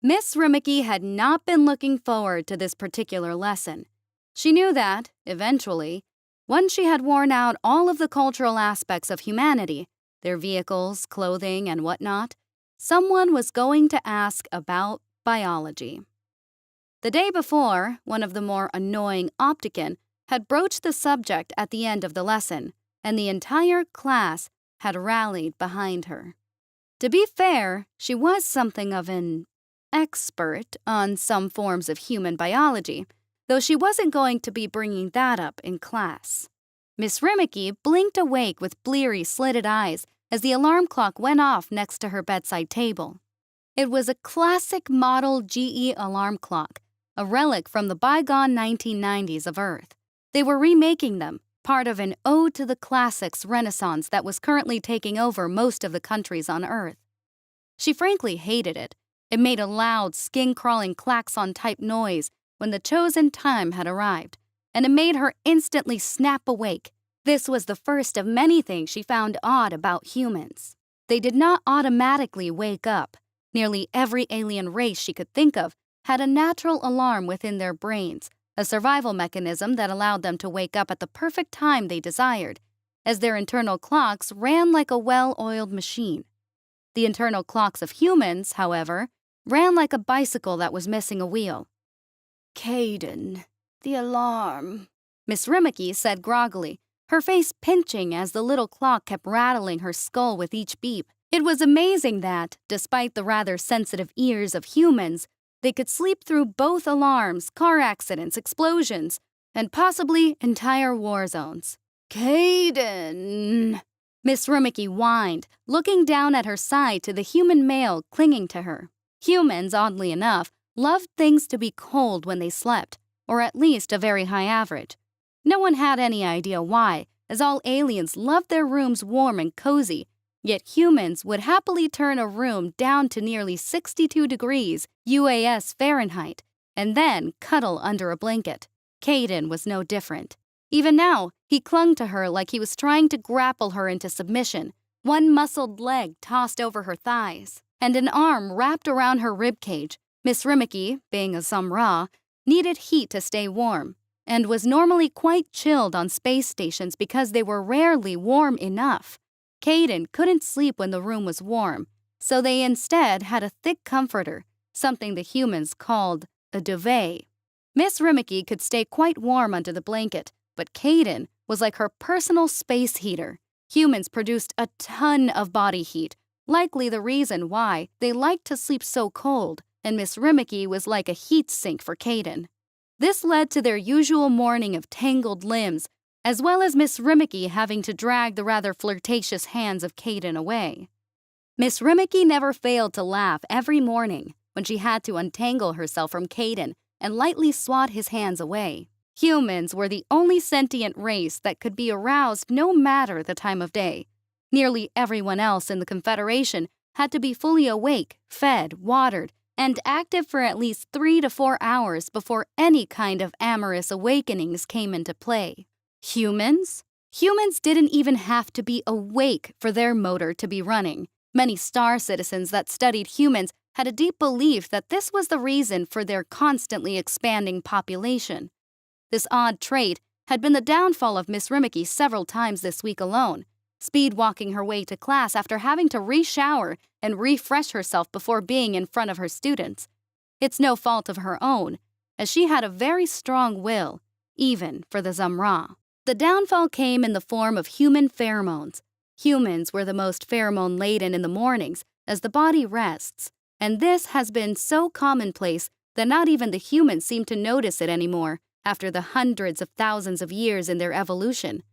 Miss Rimmicky had not been looking forward to this particular lesson. She knew that, eventually, once she had worn out all of the cultural aspects of humanity, their vehicles, clothing, and whatnot, someone was going to ask about biology. The day before, one of the more annoying Opticon had broached the subject at the end of the lesson, and the entire class had rallied behind her. To be fair, she was something of an expert on some forms of human biology, though she wasn't going to be bringing that up in class. Miss Rimmicky blinked awake with bleary, slitted eyes as the alarm clock went off next to her bedside table. It was a classic model GE alarm clock, a relic from the bygone 1990s of Earth. They were remaking them, part of an ode to the classics renaissance that was currently taking over most of the countries on Earth. She frankly hated it. It made a loud, skin-crawling klaxon-type noise when the chosen time had arrived, and it made her instantly snap awake. This was the first of many things she found odd about humans. They did not automatically wake up. Nearly every alien race she could think of had a natural alarm within their brains, a survival mechanism that allowed them to wake up at the perfect time they desired, as their internal clocks ran like a well-oiled machine. The internal clocks of humans, however, ran like a bicycle that was missing a wheel. "Caden, the alarm," Miss Rimmicky said groggily, her face pinching as the little clock kept rattling her skull with each beep. It was amazing that, despite the rather sensitive ears of humans, they could sleep through both alarms, car accidents, explosions, and possibly entire war zones. "Caden," Miss Rimmicky whined, looking down at her side to the human male clinging to her. Humans, oddly enough, loved things to be cold when they slept, or at least a very high average. No one had any idea why, as all aliens loved their rooms warm and cozy, yet humans would happily turn a room down to nearly 62 degrees UAS Fahrenheit and then cuddle under a blanket. Caden was no different. Even now, he clung to her like he was trying to grapple her into submission, one muscled leg tossed over her thighs, and an arm wrapped around her ribcage. Miss Rimmicky, being a Zamra, needed heat to stay warm, and was normally quite chilled on space stations because they were rarely warm enough. Caden couldn't sleep when the room was warm, so they instead had a thick comforter, something the humans called a duvet. Miss Rimmicky could stay quite warm under the blanket, but Caden was like her personal space heater. Humans produced a ton of body heat, likely the reason why they liked to sleep so cold, and Miss Rimmicky was like a heat sink for Caden. This led to their usual morning of tangled limbs, as well as Miss Rimmicky having to drag the rather flirtatious hands of Caden away. Miss Rimmicky never failed to laugh every morning when she had to untangle herself from Caden and lightly swat his hands away. Humans were the only sentient race that could be aroused no matter the time of day. Nearly everyone else in the Confederation had to be fully awake, fed, watered, and active for at least 3 to 4 hours before any kind of amorous awakenings came into play. Humans? Humans didn't even have to be awake for their motor to be running. Many star citizens that studied humans had a deep belief that this was the reason for their constantly expanding population. This odd trait had been the downfall of Miss Rimmicky several times this week alone, speed-walking her way to class after having to re-shower and refresh herself before being in front of her students. It's no fault of her own, as she had a very strong will, even for the Zamra. The downfall came in the form of human pheromones. Humans were the most pheromone-laden in the mornings as the body rests, and this has been so commonplace that not even the humans seem to notice it anymore after the hundreds of thousands of years in their evolution.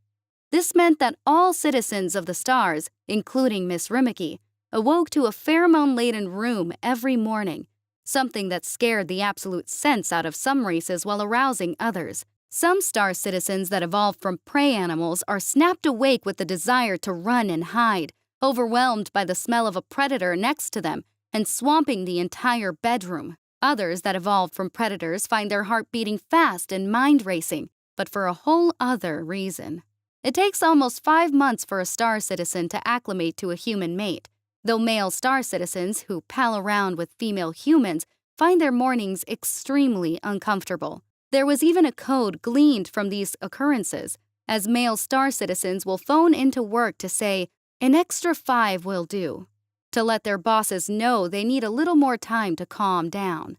This meant that all citizens of the stars, including Miss Rimmicky, awoke to a pheromone-laden room every morning, something that scared the absolute sense out of some races while arousing others. Some star citizens that evolved from prey animals are snapped awake with the desire to run and hide, overwhelmed by the smell of a predator next to them and swamping the entire bedroom. Others that evolved from predators find their heart beating fast and mind racing, but for a whole other reason. It takes almost 5 months for a star citizen to acclimate to a human mate, though male star citizens who pal around with female humans find their mornings extremely uncomfortable. There was even a code gleaned from these occurrences, as male star citizens will phone into work to say, "An extra 5 will do," to let their bosses know they need a little more time to calm down.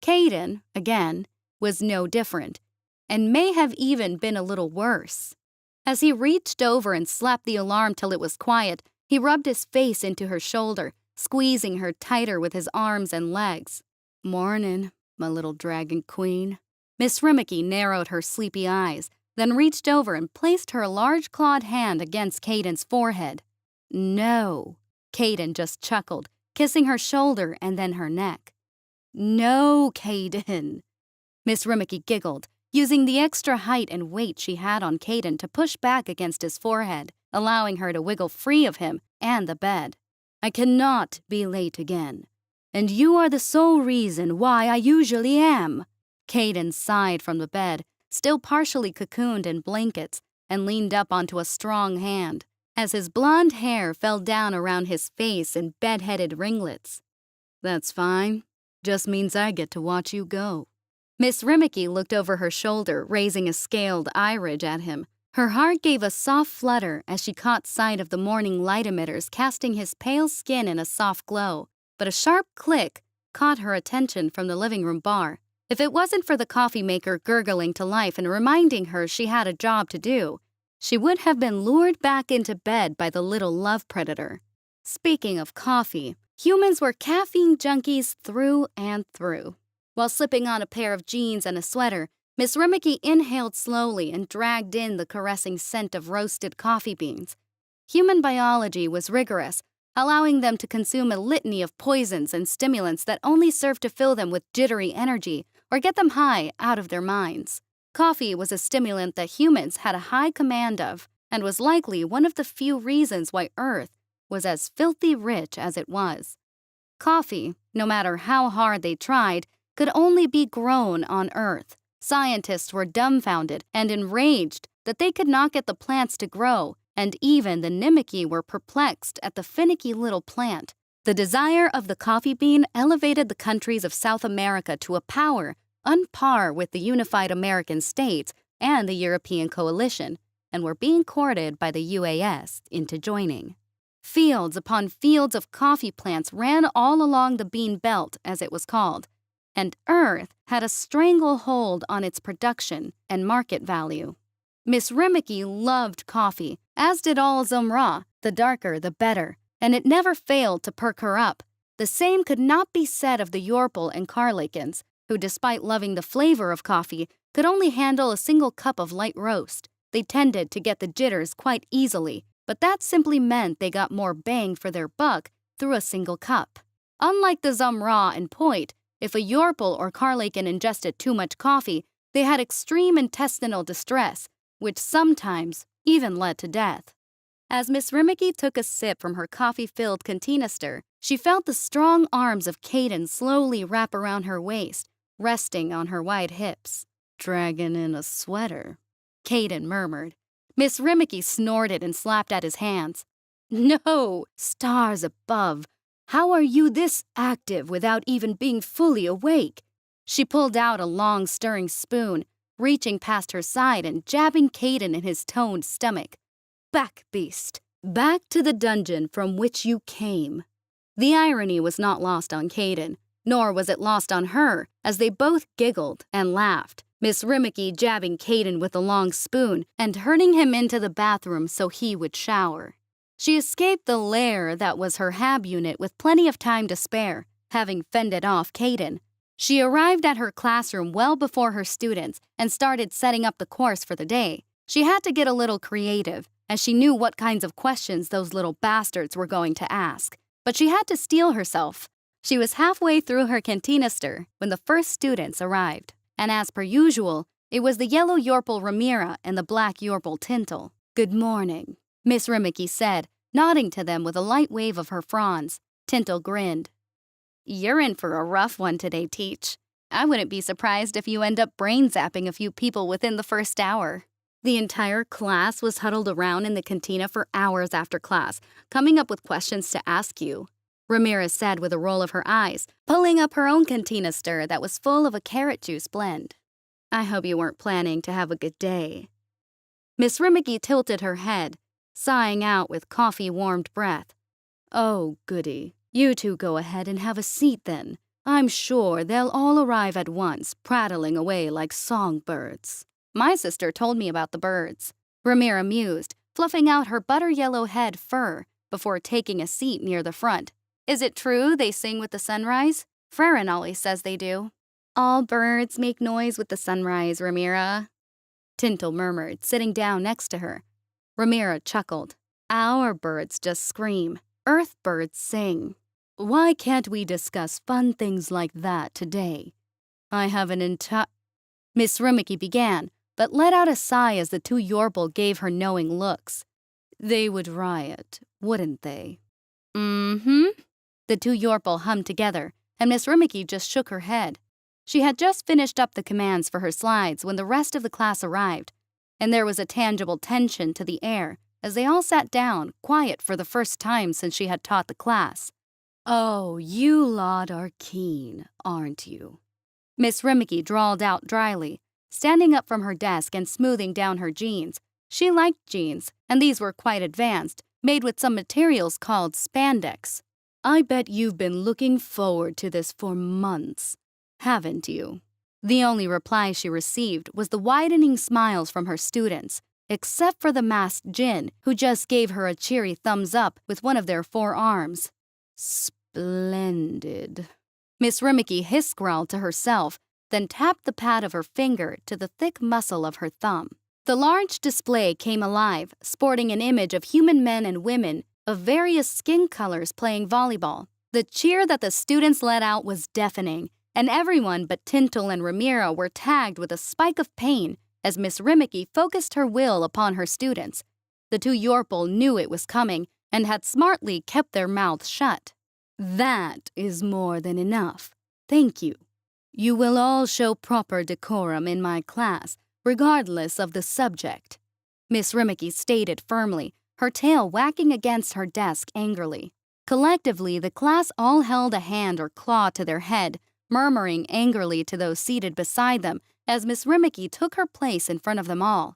Caden, again, was no different, and may have even been a little worse. As he reached over and slapped the alarm till it was quiet, he rubbed his face into her shoulder, squeezing her tighter with his arms and legs. "Mornin', my little dragon queen." Miss Rimmicky narrowed her sleepy eyes, then reached over and placed her large clawed hand against Caden's forehead. "No," Caden just chuckled, kissing her shoulder and then her neck. "No, Caden." Miss Rimmicky giggled, using the extra height and weight she had on Caden to push back against his forehead, allowing her to wiggle free of him and the bed. "I cannot be late again, and you are the sole reason why I usually am." Caden sighed from the bed, still partially cocooned in blankets, and leaned up onto a strong hand, as his blonde hair fell down around his face in bed-headed ringlets. "That's fine. Just means I get to watch you go." Miss Rimmicky looked over her shoulder, raising a scaled eye-ridge at him. Her heart gave a soft flutter as she caught sight of the morning light emitters casting his pale skin in a soft glow, but a sharp click caught her attention from the living room bar. If it wasn't for the coffee maker gurgling to life and reminding her she had a job to do, she would have been lured back into bed by the little love predator. Speaking of coffee, humans were caffeine junkies through and through. While slipping on a pair of jeans and a sweater, Miss Rimmicky inhaled slowly and dragged in the caressing scent of roasted coffee beans. Human biology was rigorous, allowing them to consume a litany of poisons and stimulants that only served to fill them with jittery energy or get them high out of their minds. Coffee was a stimulant that humans had a high command of, and was likely one of the few reasons why Earth was as filthy rich as it was. Coffee, no matter how hard they tried, could only be grown on Earth. Scientists were dumbfounded and enraged that they could not get the plants to grow, and even the Nimiki were perplexed at the finicky little plant. The desire of the coffee bean elevated the countries of South America to a power on par with the unified American states and the European coalition, and were being courted by the UAS into joining. Fields upon fields of coffee plants ran all along the bean belt, as it was called, and Earth had a stranglehold on its production and market value. Miss Rimmicky loved coffee, as did all Zumra, the darker the better, and it never failed to perk her up. The same could not be said of the Yorpal and Carlakins, who, despite loving the flavor of coffee, could only handle a single cup of light roast. They tended to get the jitters quite easily, but that simply meant they got more bang for their buck through a single cup. Unlike the Zumra and Poit, if a Yorpal or Carlakin ingested too much coffee, they had extreme intestinal distress, which sometimes even led to death. As Miss Rimmicky took a sip from her coffee-filled cantinister, she felt the strong arms of Caden slowly wrap around her waist, resting on her wide hips. "Dragon in a sweater," Caden murmured. Miss Rimmicky snorted and slapped at his hands. "No, stars above. How are you this active without even being fully awake?" She pulled out a long stirring spoon, reaching past her side and jabbing Caden in his toned stomach. "Back, beast. Back to the dungeon from which you came." The irony was not lost on Caden, nor was it lost on her, as they both giggled and laughed, Miss Rimmicky jabbing Caden with a long spoon and herding him into the bathroom so he would shower. She escaped the lair that was her hab unit with plenty of time to spare, having fended off Caden. She arrived at her classroom well before her students and started setting up the course for the day. She had to get a little creative, as she knew what kinds of questions those little bastards were going to ask. But she had to steel herself. She was halfway through her cantinister when the first students arrived, and as per usual, it was the yellow Yorpal Ramira and the black Yorpal Tintle. "Good morning," Miss Rimmicky said, nodding to them with a light wave of her fronds. Tintle grinned. "You're in for a rough one today, Teach. I wouldn't be surprised if you end up brain zapping a few people within the first hour." The entire class was huddled around in the cantina for hours after class, coming up with questions to ask you. Ramirez said with a roll of her eyes, pulling up her own cantina stir that was full of a carrot juice blend. I hope you weren't planning to have a good day. Miss Rimmicky tilted her head, sighing out with coffee-warmed breath. Oh, goody. You two go ahead and have a seat then. I'm sure they'll all arrive at once, prattling away like songbirds. My sister told me about the birds. Ramira mused, fluffing out her butter-yellow head fur before taking a seat near the front. Is it true they sing with the sunrise? Farron always says they do. All birds make noise with the sunrise, Ramira. Tintle murmured, sitting down next to her. Ramira chuckled. Our birds just scream. Earth birds sing. Why can't we discuss fun things like that today? I have an Miss Rimmicky began, but let out a sigh as the two Yorble gave her knowing looks. They would riot, wouldn't they? Mm-hmm. The two Yorble hummed together, and Miss Rimmicky just shook her head. She had just finished up the commands for her slides when the rest of the class arrived, and there was a tangible tension to the air as they all sat down, quiet for the first time since she had taught the class. Oh, you lot are keen, aren't you? Miss Rimmicky drawled out dryly, standing up from her desk and smoothing down her jeans. She liked jeans, and these were quite advanced, made with some materials called spandex. I bet you've been looking forward to this for months, haven't you? The only reply she received was the widening smiles from her students, except for the masked djinn, who just gave her a cheery thumbs up with one of their forearms. Splendid. Miss Rimmicky hiss-growled to herself, then tapped the pad of her finger to the thick muscle of her thumb. The large display came alive, sporting an image of human men and women of various skin colors playing volleyball. The cheer that the students let out was deafening, and everyone but Tintle and Ramira were tagged with a spike of pain as Miss Rimmicky focused her will upon her students. The two Yorple knew it was coming and had smartly kept their mouths shut. That is more than enough. Thank you. You will all show proper decorum in my class, regardless of the subject. Miss Rimmicky stated firmly, her tail whacking against her desk angrily. Collectively, the class all held a hand or claw to their head, murmuring angrily to those seated beside them as Miss Rimmicky took her place in front of them all.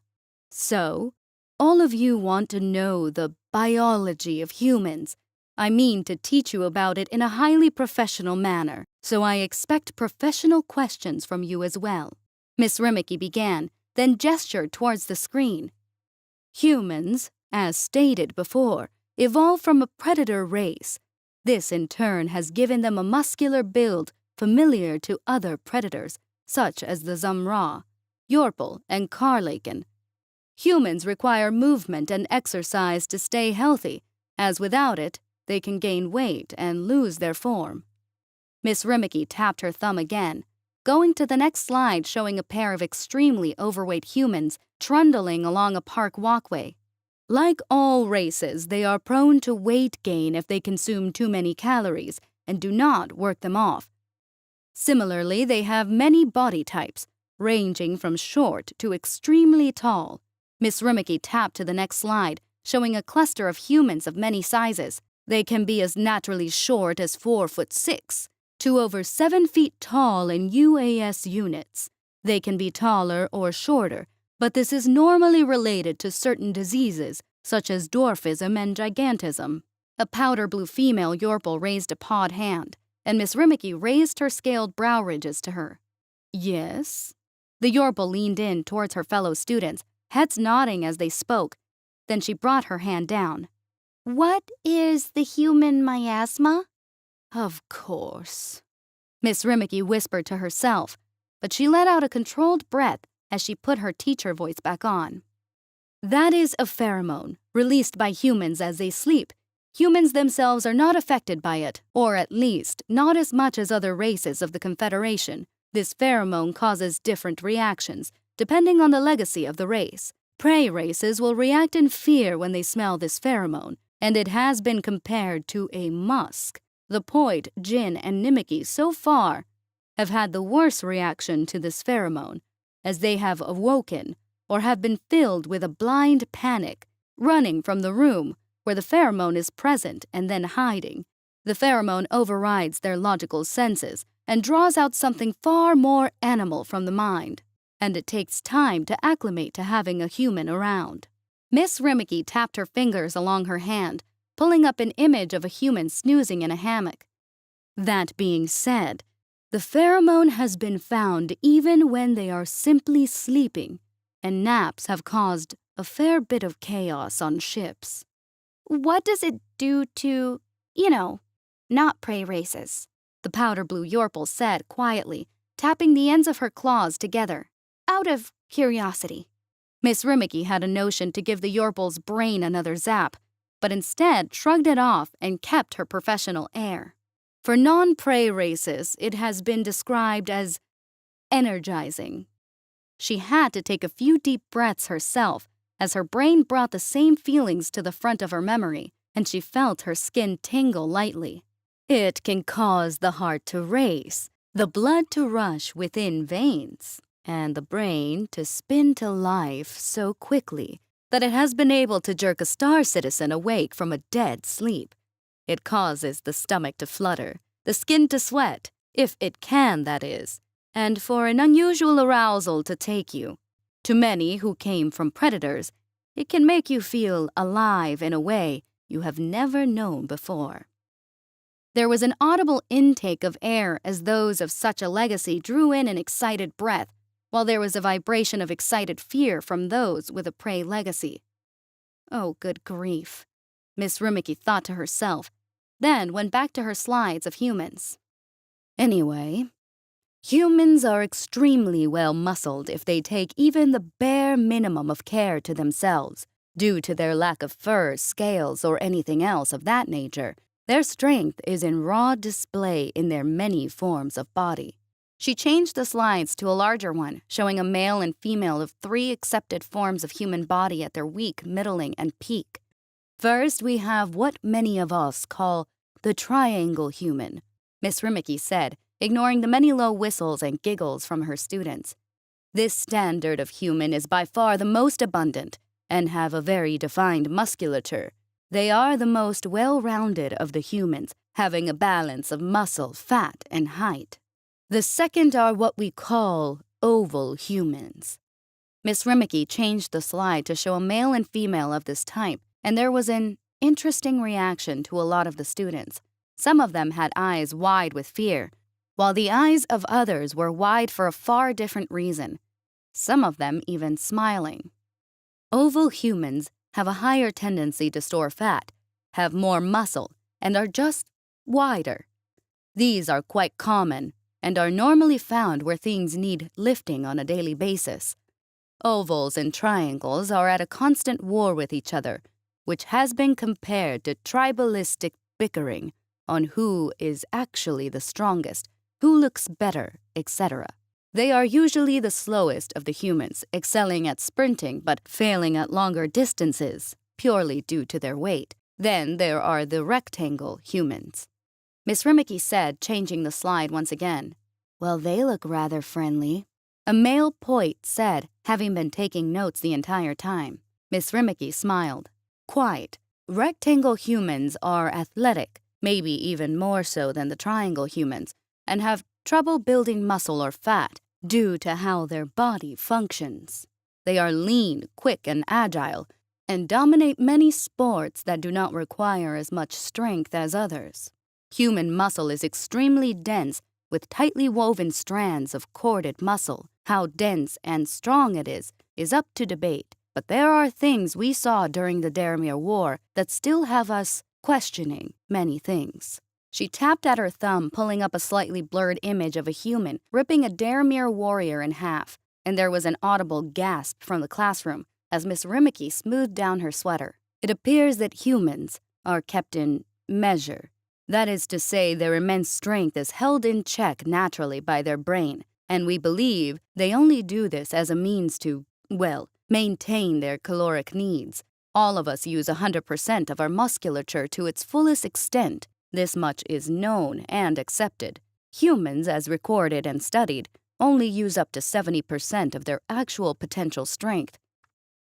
So, all of you want to know the biology of humans. I mean to teach you about it in a highly professional manner, so I expect professional questions from you as well. Miss Rimmicky began, then gestured towards the screen. Humans, as stated before, evolved from a predator race. This in turn has given them a muscular build familiar to other predators, such as the Zumra, Yorple, and Karlaken. Humans require movement and exercise to stay healthy, as without it, they can gain weight and lose their form. Miss Rimmicky tapped her thumb again, going to the next slide showing a pair of extremely overweight humans trundling along a park walkway. Like all races, they are prone to weight gain if they consume too many calories and do not work them off. Similarly, they have many body types, ranging from short to extremely tall. Miss Rimmicky tapped to the next slide, showing a cluster of humans of many sizes. They can be as naturally short as 4'6" to over 7 feet tall in UAS units. They can be taller or shorter, but this is normally related to certain diseases, such as dwarfism and gigantism. A powder blue female Yorple raised a pawed hand, and Miss Rimmicky raised her scaled brow ridges to her. Yes? The Yorple leaned in towards her fellow students, heads nodding as they spoke. Then she brought her hand down. What is the human miasma? Of course. Miss Rimmicky whispered to herself, but she let out a controlled breath as she put her teacher voice back on. That is a pheromone, released by humans as they sleep. Humans themselves are not affected by it, or at least not as much as other races of the Confederation. This pheromone causes different reactions, depending on the legacy of the race. Prey races will react in fear when they smell this pheromone, and it has been compared to a musk. The Poit, Djinn, and Nimiki so far have had the worst reaction to this pheromone, as they have awoken or have been filled with a blind panic, running from the room where the pheromone is present and then hiding. The pheromone overrides their logical senses and draws out something far more animal from the mind, and it takes time to acclimate to having a human around. Miss Rimmicky tapped her fingers along her hand, pulling up an image of a human snoozing in a hammock. That being said, the pheromone has been found even when they are simply sleeping, and naps have caused a fair bit of chaos on ships. What does it do to, not prey races? The powder blue Yorple said quietly, tapping the ends of her claws together. Out of curiosity. Miss Rimmicky had a notion to give the Yorple's brain another zap, but instead shrugged it off and kept her professional air. For non-prey races, it has been described as energizing. She had to take a few deep breaths herself, as her brain brought the same feelings to the front of her memory, and she felt her skin tingle lightly. It can cause the heart to race, the blood to rush within veins, and the brain to spin to life so quickly that it has been able to jerk a star citizen awake from a dead sleep. It causes the stomach to flutter, the skin to sweat, if it can, that is, and for an unusual arousal to take you. To many who came from predators, it can make you feel alive in a way you have never known before. There was an audible intake of air as those of such a legacy drew in an excited breath, while there was a vibration of excited fear from those with a prey legacy. Oh, good grief, Miss Rimmicky thought to herself, then went back to her slides of humans. Anyway, humans are extremely well-muscled if they take even the bare minimum of care to themselves. Due to their lack of fur, scales, or anything else of that nature, their strength is in raw display in their many forms of body. She changed the slides to a larger one, showing a male and female of 3 accepted forms of human body at their weak, middling, and peak. First, we have what many of us call the triangle human, Miss Rimmicky said, ignoring the many low whistles and giggles from her students. This standard of human is by far the most abundant and have a very defined musculature. They are the most well-rounded of the humans, having a balance of muscle, fat, and height. The second are what we call oval humans. Miss Rimmicky changed the slide to show a male and female of this type, and there was an interesting reaction to a lot of the students. Some of them had eyes wide with fear, while the eyes of others were wide for a far different reason, some of them even smiling. Oval humans have a higher tendency to store fat, have more muscle, and are just wider. These are quite common and are normally found where things need lifting on a daily basis. Ovals and triangles are at a constant war with each other, which has been compared to tribalistic bickering on who is actually the strongest, who looks better, etc. They are usually the slowest of the humans, excelling at sprinting but failing at longer distances, purely due to their weight. Then there are the rectangle humans. Miss Rimmicky said, changing the slide once again. Well, they look rather friendly. A male poet said, having been taking notes the entire time. Miss Rimmicky smiled. Quite. Rectangle humans are athletic, maybe even more so than the triangle humans, and have trouble building muscle or fat due to how their body functions. They are lean, quick, and agile, and dominate many sports that do not require as much strength as others. Human muscle is extremely dense with tightly woven strands of corded muscle. How dense and strong it is up to debate, but there are things we saw during the Daramir War that still have us questioning many things. She tapped at her thumb, pulling up a slightly blurred image of a human ripping a Daramir warrior in half, and there was an audible gasp from the classroom as Miss Rimmicky smoothed down her sweater. It appears that humans are kept in measure. That is to say, their immense strength is held in check naturally by their brain, and we believe they only do this as a means to, well, maintain their caloric needs. All of us use 100% of our musculature to its fullest extent. This much is known and accepted. Humans, as recorded and studied, only use up to 70% of their actual potential strength.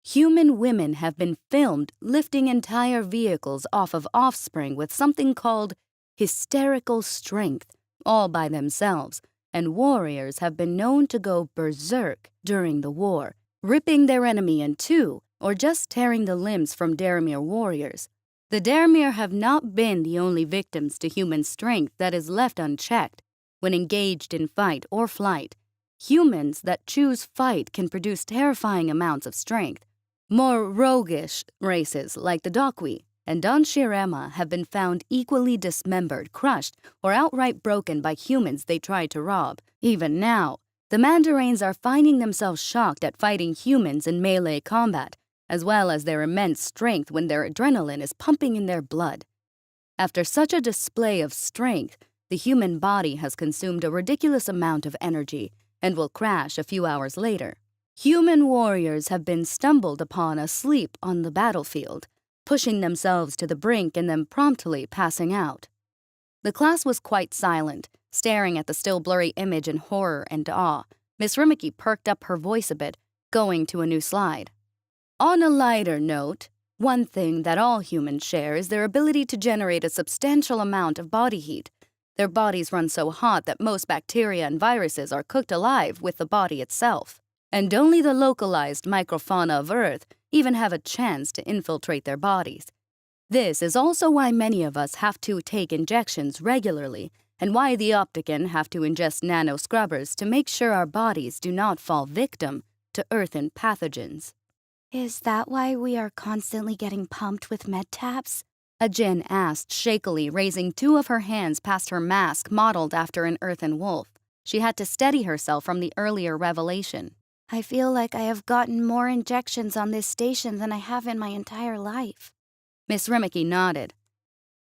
Human women have been filmed lifting entire vehicles off of offspring with something called hysterical strength, all by themselves, and warriors have been known to go berserk during the war, ripping their enemy in two or just tearing the limbs from Daramir warriors. The Daramir have not been the only victims to human strength that is left unchecked when engaged in fight or flight. Humans that choose fight can produce terrifying amounts of strength. More roguish races like the Dokwi and Don Shirema have been found equally dismembered, crushed, or outright broken by humans they tried to rob. Even now, the Mandarains are finding themselves shocked at fighting humans in melee combat, as well as their immense strength when their adrenaline is pumping in their blood. After such a display of strength, the human body has consumed a ridiculous amount of energy and will crash a few hours later. Human warriors have been stumbled upon asleep on the battlefield, pushing themselves to the brink and then promptly passing out. The class was quite silent, staring at the still blurry image in horror and awe. Miss Rimiki perked up her voice a bit, going to a new slide. On a lighter note, one thing that all humans share is their ability to generate a substantial amount of body heat. Their bodies run so hot that most bacteria and viruses are cooked alive with the body itself. And only the localized microfauna of Earth even have a chance to infiltrate their bodies. This is also why many of us have to take injections regularly, and why the Optican have to ingest nano-scrubbers to make sure our bodies do not fall victim to earthen pathogens. Is that why we are constantly getting pumped with med tabs? Ajin asked shakily, raising two of her hands past her mask modeled after an earthen wolf. She had to steady herself from the earlier revelation. I feel like I have gotten more injections on this station than I have in my entire life. Miss Rimiki nodded.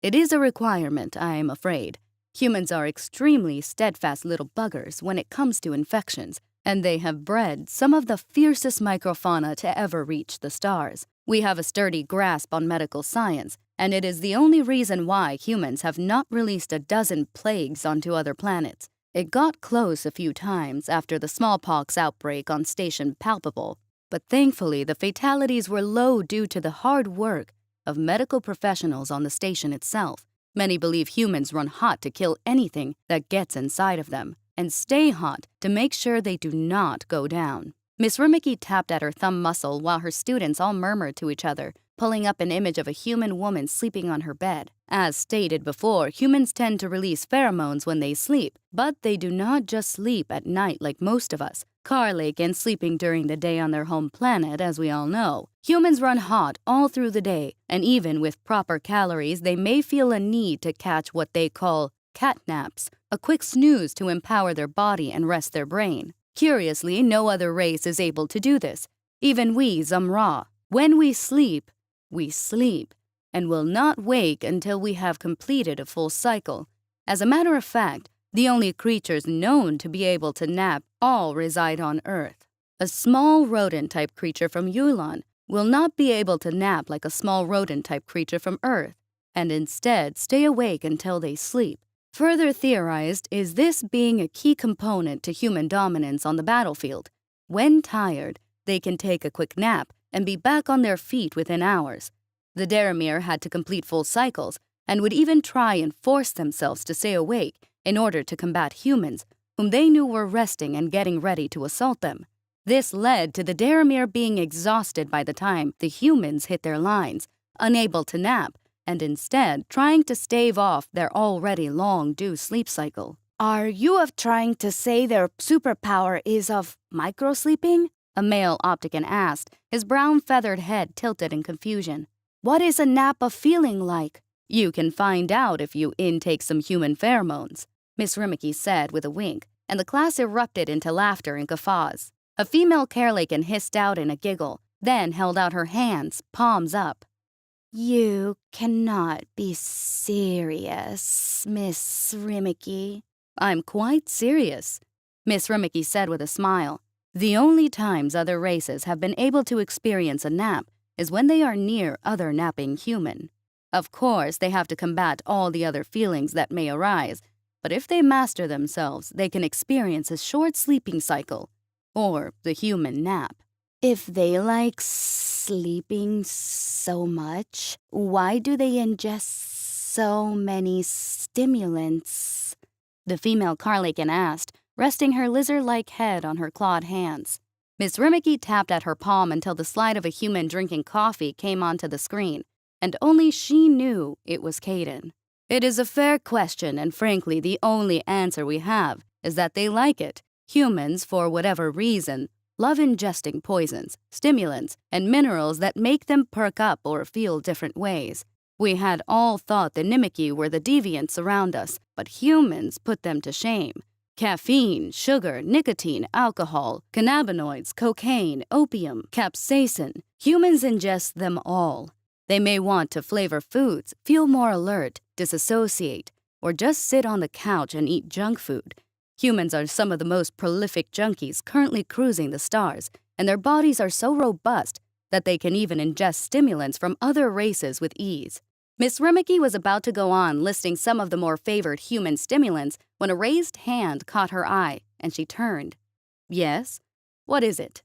It is a requirement, I am afraid. Humans are extremely steadfast little buggers when it comes to infections, and they have bred some of the fiercest microfauna to ever reach the stars. We have a sturdy grasp on medical science, and it is the only reason why humans have not released a dozen plagues onto other planets. It got close a few times after the smallpox outbreak on Station Palpable, but thankfully the fatalities were low due to the hard work of medical professionals on the station itself. Many believe humans run hot to kill anything that gets inside of them, and stay hot to make sure they do not go down. Miss Rimiki tapped at her thumb muscle while her students all murmured to each other, pulling up an image of a human woman sleeping on her bed. As stated before, humans tend to release pheromones when they sleep, but they do not just sleep at night like most of us. Carlake and sleeping during the day on their home planet, as we all know. Humans run hot all through the day, and even with proper calories, they may feel a need to catch what they call cat naps, a quick snooze to empower their body and rest their brain. Curiously, no other race is able to do this. Even we, Zamra. When we sleep, and will not wake until we have completed a full cycle. As a matter of fact, the only creatures known to be able to nap all reside on Earth. A small rodent-type creature from Yulon will not be able to nap like a small rodent-type creature from Earth, and instead stay awake until they sleep. Further theorized is this being a key component to human dominance on the battlefield. When tired, they can take a quick nap and be back on their feet within hours. The Daramir had to complete full cycles and would even try and force themselves to stay awake in order to combat humans, whom they knew were resting and getting ready to assault them. This led to the Daramir being exhausted by the time the humans hit their lines, unable to nap, and instead trying to stave off their already long-due sleep cycle. Are you trying to say their superpower is of microsleeping? A male Optican asked, his brown feathered head tilted in confusion. What is a nap of feeling like? You can find out if you intake some human pheromones, Miss Rimiki said with a wink, and the class erupted into laughter and guffaws. A female Carelacan hissed out in a giggle, then held out her hands, palms up. You cannot be serious, Miss Rimiki. I'm quite serious, Miss Rimiki said with a smile. The only times other races have been able to experience a nap is when they are near other napping human. Of course, they have to combat all the other feelings that may arise, but if they master themselves, they can experience a short sleeping cycle, or the human nap. If they sleeping so much, why do they ingest so many stimulants? The female Carlaken asked, resting her lizard-like head on her clawed hands. Miss Rimmicky tapped at her palm until the slide of a human drinking coffee came onto the screen, and only she knew it was Caden. It is a fair question, and frankly, the only answer we have is that they like it. Humans, for whatever reason, love ingesting poisons, stimulants, and minerals that make them perk up or feel different ways. We had all thought the Nimicky were the deviants around us, but humans put them to shame. Caffeine, sugar, nicotine, alcohol, cannabinoids, cocaine, opium, capsaicin. Humans ingest them all. They may want to flavor foods, feel more alert, disassociate, or just sit on the couch and eat junk food. Humans are some of the most prolific junkies currently cruising the stars, and their bodies are so robust that they can even ingest stimulants from other races with ease. Miss Rimmicky was about to go on listing some of the more favored human stimulants when a raised hand caught her eye, and she turned. Yes? What is it?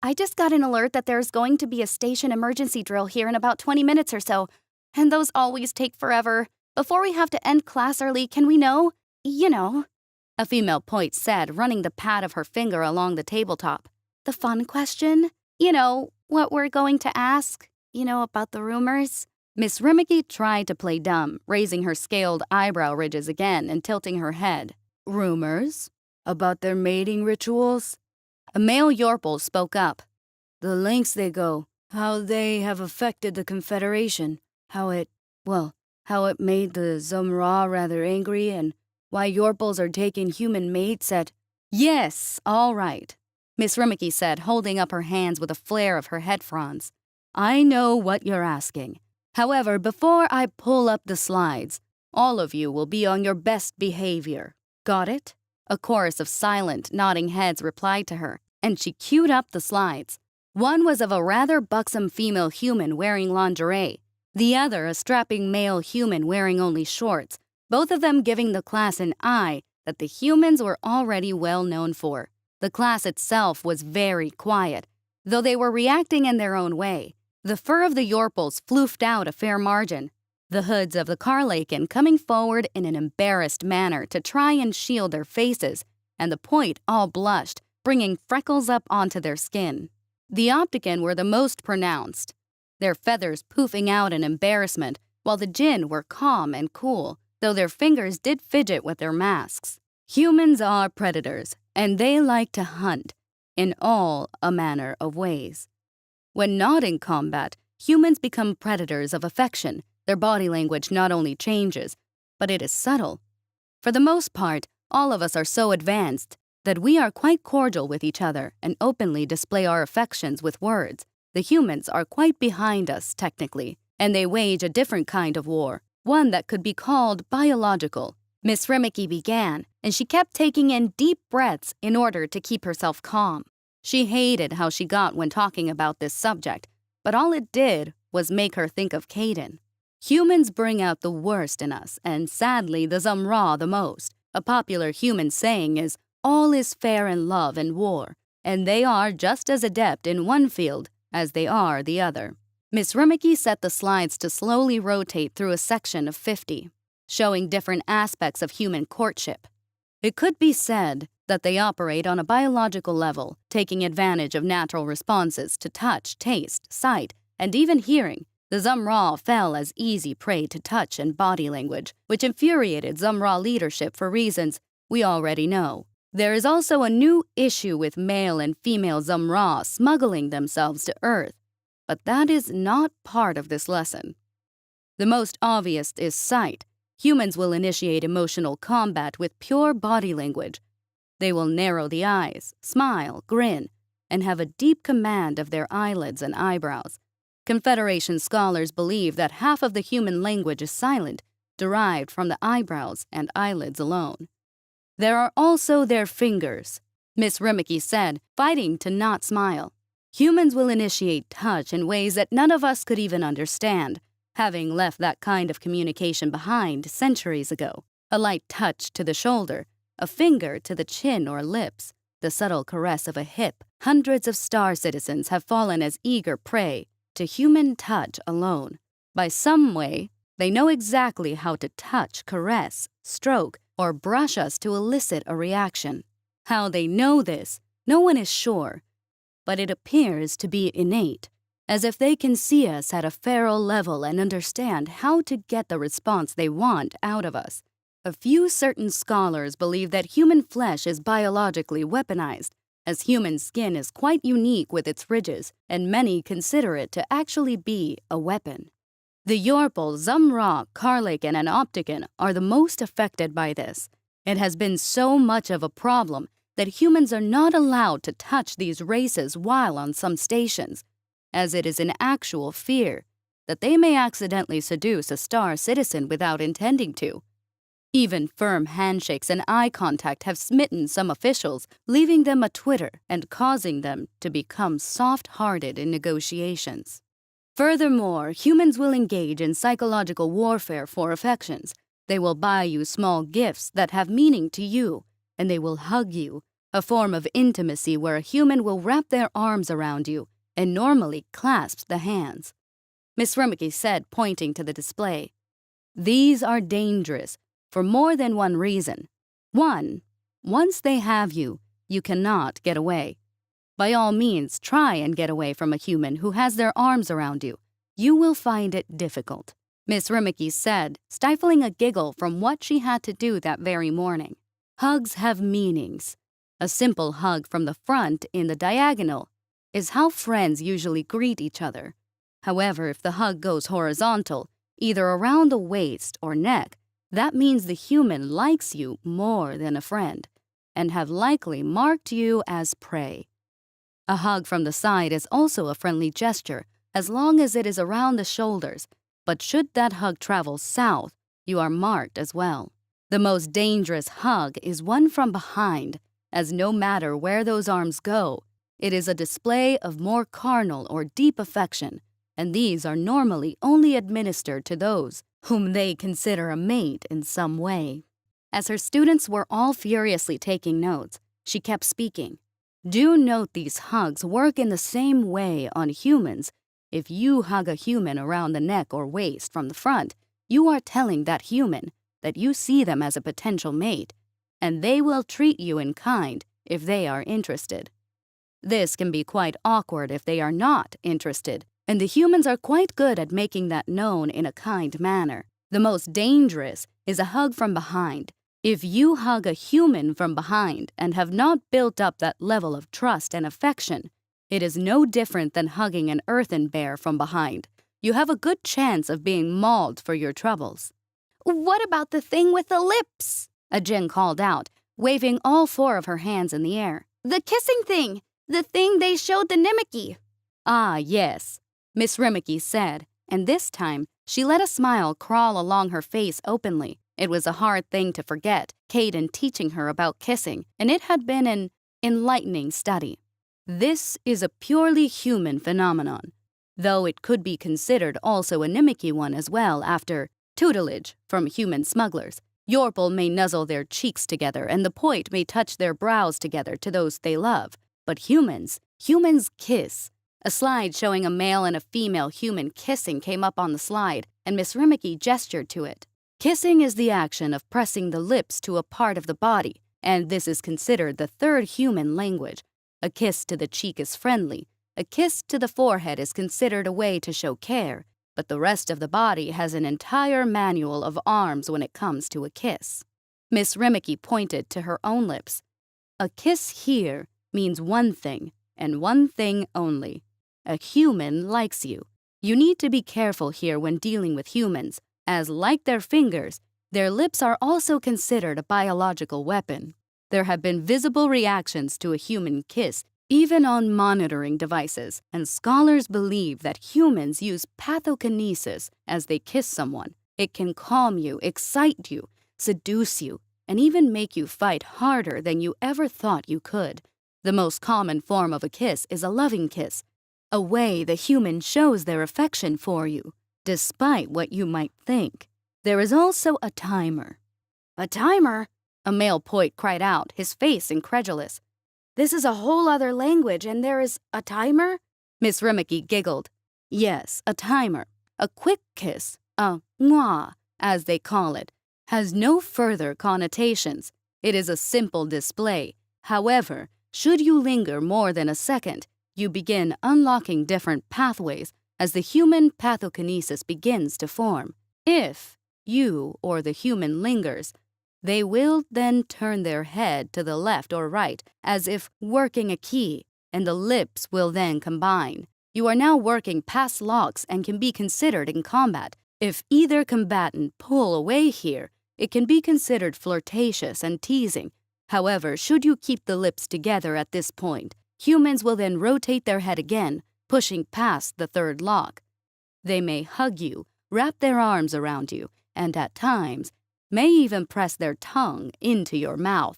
I just got an alert that there's going to be a station emergency drill here in about 20 minutes or so, and those always take forever. Before we have to end class early, can we know? You know. A female point said, running the pad of her finger along the tabletop. The fun question? You know, what we're going to ask? You know, about the rumors? Miss Rimmicky tried to play dumb, raising her scaled eyebrow ridges again and tilting her head. Rumors? About their mating rituals? A male Yorple spoke up. The lengths they go, how they have affected the Confederation, how it made the Zumra rather angry, and why Yorples are taking human mates at— Yes, all right, Miss Rimmicky said, holding up her hands with a flare of her head fronds. I know what you're asking. However, before I pull up the slides, all of you will be on your best behavior. Got it? A chorus of silent, nodding heads replied to her, and she queued up the slides. One was of a rather buxom female human wearing lingerie, the other a strapping male human wearing only shorts, both of them giving the class an eye that the humans were already well known for. The class itself was very quiet, though they were reacting in their own way. The fur of the Yorples floofed out a fair margin, the hoods of the Carlaken coming forward in an embarrassed manner to try and shield their faces, and the point all blushed, bringing freckles up onto their skin. The Optican were the most pronounced, their feathers poofing out in embarrassment, while the Jinn were calm and cool, though their fingers did fidget with their masks. Humans are predators, and they like to hunt, in all manner of ways. When not in combat, humans become predators of affection. Their body language not only changes, but it is subtle. For the most part, all of us are so advanced that we are quite cordial with each other and openly display our affections with words. The humans are quite behind us, technically, and they wage a different kind of war, one that could be called biological. Miss Rimmicky began, and she kept taking in deep breaths in order to keep herself calm. She hated how she got when talking about this subject, but all it did was make her think of Caden. Humans bring out the worst in us, and sadly the Zumra the most. A popular human saying is, all is fair in love and war, and they are just as adept in one field as they are the other. Miss Rimmicky set the slides to slowly rotate through a section of 50, showing different aspects of human courtship. It could be said that they operate on a biological level, taking advantage of natural responses to touch, taste, sight, and even hearing. The Zumra fell as easy prey to touch and body language, which infuriated Zumra leadership for reasons we already know. There is also a new issue with male and female Zumra smuggling themselves to Earth, but that is not part of this lesson. The most obvious is sight. Humans will initiate emotional combat with pure body language. They will narrow the eyes, smile, grin, and have a deep command of their eyelids and eyebrows. Confederation scholars believe that half of the human language is silent, derived from the eyebrows and eyelids alone. There are also their fingers, Miss Rimmicky said, fighting to not smile. Humans will initiate touch in ways that none of us could even understand, having left that kind of communication behind centuries ago. A light touch to the shoulder, a finger to the chin or lips, the subtle caress of a hip. Hundreds of star citizens have fallen as eager prey to human touch alone. By some way, They know exactly how to touch, caress, stroke, or brush us to elicit a reaction. How they know this, no one is sure, but it appears to be innate, as if they can see us at a feral level and understand how to get the response they want out of us. A few certain scholars believe that human flesh is biologically weaponized, as human skin is quite unique with its ridges, and many consider it to actually be a weapon. The Yorpal, Zumrock, Karlaken, and Optican are the most affected by this. It has been so much of a problem that humans are not allowed to touch these races while on some stations, as it is an actual fear that they may accidentally seduce a star citizen without intending to. Even firm handshakes and eye contact have smitten some officials, leaving them a twitter and causing them to become soft-hearted in negotiations. Furthermore, humans will engage in psychological warfare for affections. They will buy you small gifts that have meaning to you, and they will hug you, a form of intimacy where a human will wrap their arms around you and normally clasps the hands. Miss Rimmicky said, pointing to the display. These are dangerous for more than one reason. One, once they have you, you cannot get away. By all means, try and get away from a human who has their arms around you. You will find it difficult, Miss Rimmicky said, stifling a giggle from what she had to do that very morning. Hugs have meanings. A simple hug from the front in the diagonal is how friends usually greet each other. However, if the hug goes horizontal, either around the waist or neck, that means the human likes you more than a friend and have likely marked you as prey. A hug from the side is also a friendly gesture as long as it is around the shoulders, but should that hug travel south, you are marked as well. The most dangerous hug is one from behind, as no matter where those arms go, it is a display of more carnal or deep affection, and these are normally only administered to those whom they consider a mate in some way. As her students were all furiously taking notes, she kept speaking. Do note these hugs work in the same way on humans. If you hug a human around the neck or waist from the front, you are telling that human that you see them as a potential mate, and they will treat you in kind if they are interested. This can be quite awkward if they are not interested, and the humans are quite good at making that known in a kind manner. The most dangerous is a hug from behind. If you hug a human from behind and have not built up that level of trust and affection, it is no different than hugging an earthen bear from behind. You have a good chance of being mauled for your troubles. What about the thing with the lips? Ajin called out, waving all four of her hands in the air. The kissing thing! The thing they showed the Nimiki. Ah, yes, Miss Rimmicky said, and this time she let a smile crawl along her face openly. It was a hard thing to forget, Caden teaching her about kissing, and it had been an enlightening study. This is a purely human phenomenon, though it could be considered also a Nimiki one as well after tutelage from human smugglers. Yorpal may nuzzle their cheeks together and the Poit may touch their brows together to those they love. But humans kiss. A slide showing a male and a female human kissing came up on the slide, and Miss Rimmicky gestured to it. Kissing is the action of pressing the lips to a part of the body, and this is considered the third human language. A kiss to the cheek is friendly. A kiss to the forehead is considered a way to show care, but the rest of the body has an entire manual of arms when it comes to a kiss. Miss Rimmicky pointed to her own lips. A kiss here means one thing, and one thing only. A human likes you. You need to be careful here when dealing with humans, as like their fingers, their lips are also considered a biological weapon. There have been visible reactions to a human kiss, even on monitoring devices, and scholars believe that humans use pathokinesis as they kiss someone. It can calm you, excite you, seduce you, and even make you fight harder than you ever thought you could. The most common form of a kiss is a loving kiss, a way the human shows their affection for you, despite what you might think. There is also a timer. A timer? A male Poit cried out, his face incredulous. This is a whole other language, and there is a timer? Miss Rimmicky giggled. Yes, a timer. A quick kiss. A moi, as they call it, has no further connotations. It is a simple display. However, should you linger more than a second, you begin unlocking different pathways as the human pathokinesis begins to form. If you or the human lingers, they will then turn their head to the left or right as if working a key, and the lips will then combine. You are now working past locks and can be considered in combat. If either combatant pull away here, it can be considered flirtatious and teasing. However, should you keep the lips together at this point, humans will then rotate their head again, pushing past the third lock. They may hug you, wrap their arms around you, and at times, may even press their tongue into your mouth.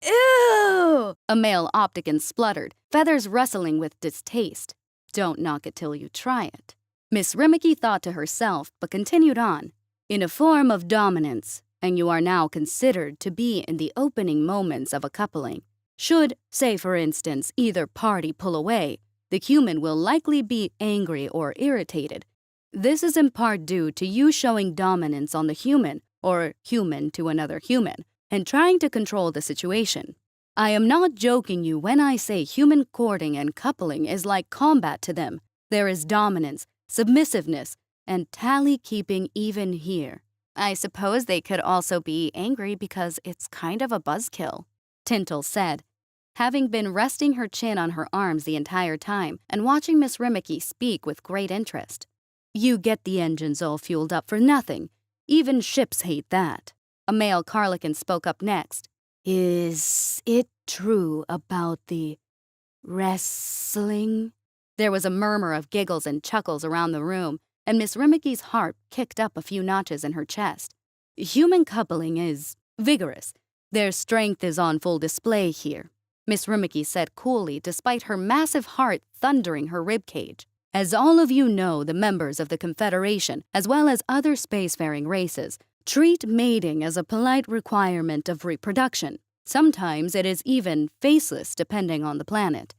Ew! A male opticon spluttered, feathers rustling with distaste. Don't knock it till you try it. Miss Rimiki thought to herself, but continued on. In a form of dominance, and you are now considered to be in the opening moments of a coupling. Should, say for instance, either party pull away, the human will likely be angry or irritated. This is in part due to you showing dominance on the human, or human to another human, and trying to control the situation. I am not joking you when I say human courting and coupling is like combat to them. There is dominance, submissiveness, and tally-keeping even here. I suppose they could also be angry because it's kind of a buzzkill, Tintle said, having been resting her chin on her arms the entire time and watching Miss Rimiki speak with great interest. You get the engines all fueled up for nothing. Even ships hate that. A male Carlican spoke up next. Is it true about the wrestling? There was a murmur of giggles and chuckles around the room, and Miss Rimiki's heart kicked up a few notches in her chest. Human coupling is vigorous. Their strength is on full display here, Miss Rimiki said coolly despite her massive heart thundering her ribcage. As all of you know, the members of the Confederation, as well as other spacefaring races, treat mating as a polite requirement of reproduction. Sometimes it is even faceless depending on the planet.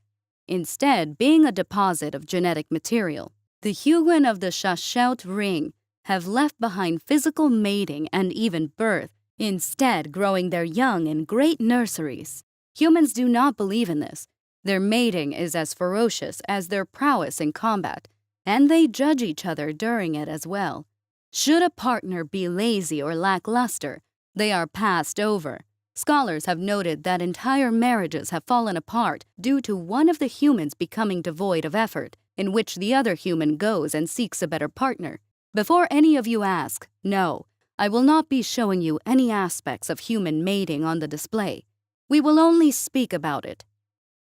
Instead, being a deposit of genetic material, the Huguen of the Shashout Ring have left behind physical mating and even birth, instead growing their young in great nurseries. Humans do not believe in this. Their mating is as ferocious as their prowess in combat, and they judge each other during it as well. Should a partner be lazy or lackluster, they are passed over. Scholars have noted that entire marriages have fallen apart due to one of the humans becoming devoid of effort, in which the other human goes and seeks a better partner. Before any of you ask, no, I will not be showing you any aspects of human mating on the display. We will only speak about it.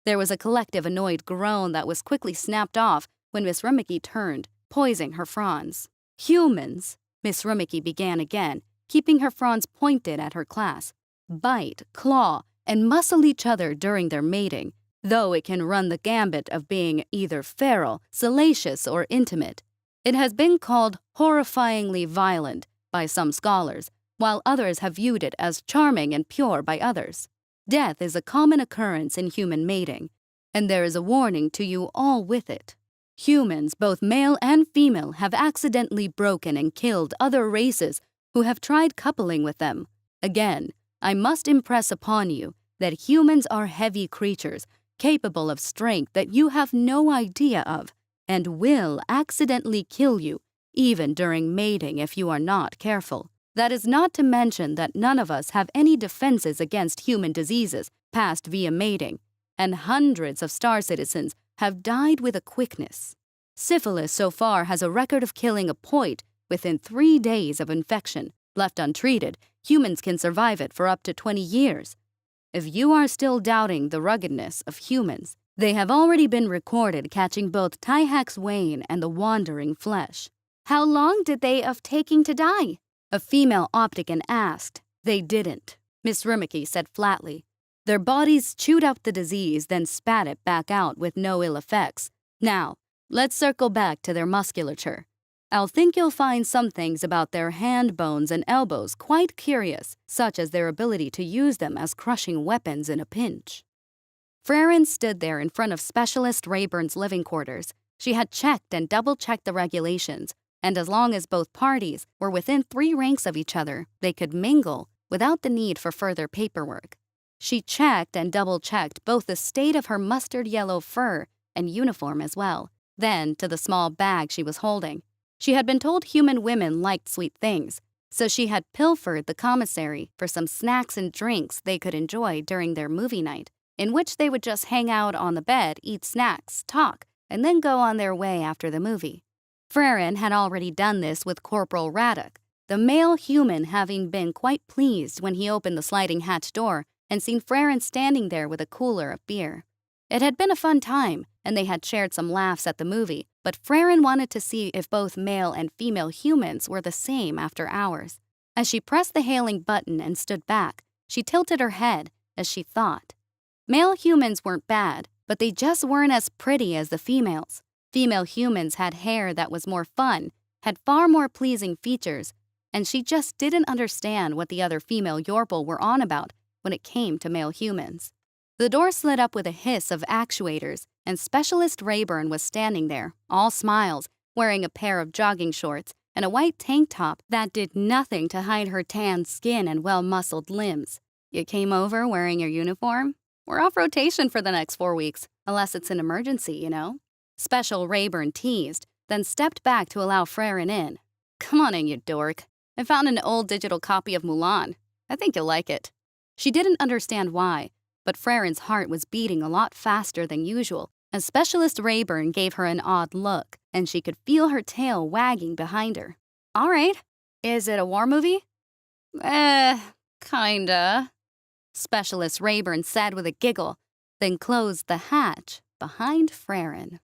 There was a collective annoyed groan that was quickly snapped off when Miss Rimiki turned, poising her fronds. Humans, Miss Rimiki began again, keeping her fronds pointed at her class, bite, claw, and muscle each other during their mating, though it can run the gambit of being either feral, salacious, or intimate. It has been called horrifyingly violent by some scholars, while others have viewed it as charming and pure by others. Death is a common occurrence in human mating, and there is a warning to you all with it. Humans, both male and female, have accidentally broken and killed other races who have tried coupling with them. Again, I must impress upon you that humans are heavy creatures, capable of strength that you have no idea of, and will accidentally kill you, even during mating if you are not careful. That is not to mention that none of us have any defenses against human diseases passed via mating, and hundreds of star citizens have died with a quickness. Syphilis so far has a record of killing a point within 3 days of infection. Left untreated, humans can survive it for up to 20 years. If you are still doubting the ruggedness of humans, they have already been recorded catching both Tyhax Wayne and the Wandering Flesh. How long did they of taking to die? A female opticon asked. They didn't, Miss Rimiki said flatly. Their bodies chewed out the disease, then spat it back out with no ill effects. Now, let's circle back to their musculature. I'll think you'll find some things about their hand bones and elbows quite curious, such as their ability to use them as crushing weapons in a pinch. Freryn stood there in front of Specialist Rayburn's living quarters. She had checked and double-checked the regulations, and as long as both parties were within 3 ranks of each other, they could mingle without the need for further paperwork. She checked and double-checked both the state of her mustard yellow fur and uniform as well, then to the small bag she was holding. She had been told human women liked sweet things, so she had pilfered the commissary for some snacks and drinks they could enjoy during their movie night, in which they would just hang out on the bed, eat snacks, talk, and then go on their way after the movie. Freren had already done this with Corporal Raddock, the male human having been quite pleased when he opened the sliding hatch door and seen Freren standing there with a cooler of beer. It had been a fun time, and they had shared some laughs at the movie, but Freren wanted to see if both male and female humans were the same after hours. As she pressed the hailing button and stood back, she tilted her head as she thought. Male humans weren't bad, but they just weren't as pretty as the females. Female humans had hair that was more fun, had far more pleasing features, and she just didn't understand what the other female Yorpal were on about when it came to male humans. The door slid up with a hiss of actuators, and Specialist Rayburn was standing there, all smiles, wearing a pair of jogging shorts and a white tank top that did nothing to hide her tanned skin and well-muscled limbs. You came over wearing your uniform? We're off rotation for the next 4 weeks, unless it's an emergency, you know? Special Rayburn teased, then stepped back to allow Freren in. Come on in, you dork. I found an old digital copy of Mulan. I think you'll like it. She didn't understand why, but Freren's heart was beating a lot faster than usual as Specialist Rayburn gave her an odd look, and she could feel her tail wagging behind her. All right. Is it a war movie? Kinda, Specialist Rayburn said with a giggle, then closed the hatch behind Freren.